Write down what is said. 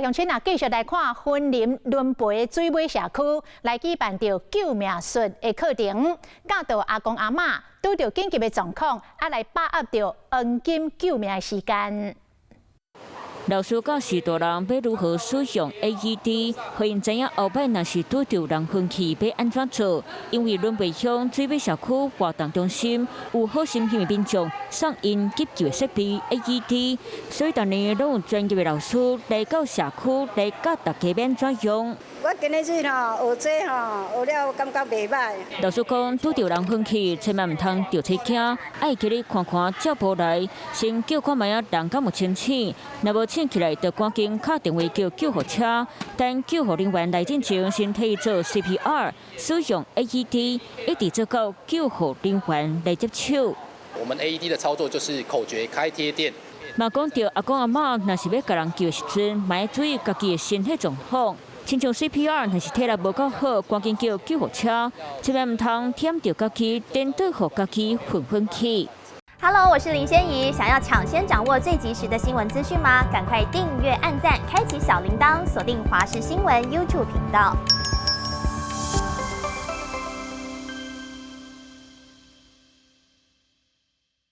乡亲啊，继续来看森林轮培水尾社区来举办着救命术的课程，教导阿公阿嬷拄着紧急的状况，来把握着黄金救命的时间。 老师教示大人要如何使用 AED， 互因知影后摆若是拄着人昏去要安怎做。因为仑背乡水尾社区活动中心有好心的民众送因急救的设备 AED， 所以当年拢有专业的老师来到社区来教大家免怎用。 我今日去学这学了感觉袂歹。老师讲，拄着人昏去，千万唔通着车惊，爱起来看看照步来，先叫看卖啊人敢有清醒，若无醒起来，就赶紧打电话叫救护车。等救护人员来进前，先替伊做 CPR， 使用 AED， 一直做到救护人员来接手。我们 AED 的操作就是口诀开贴电。嘛讲到阿公阿嬷，若是要甲人救的时阵，嘛要注意家己的身体状况。 亲像 CPR 若是体力无够好，赶紧叫救护车，千万唔通舔着家己，颠倒互家己昏去。Hello， 我是林仙怡，想要抢先掌握最及时的新闻资讯吗？赶快订阅、按赞、开启小铃铛，锁定华视新闻 YouTube 频道。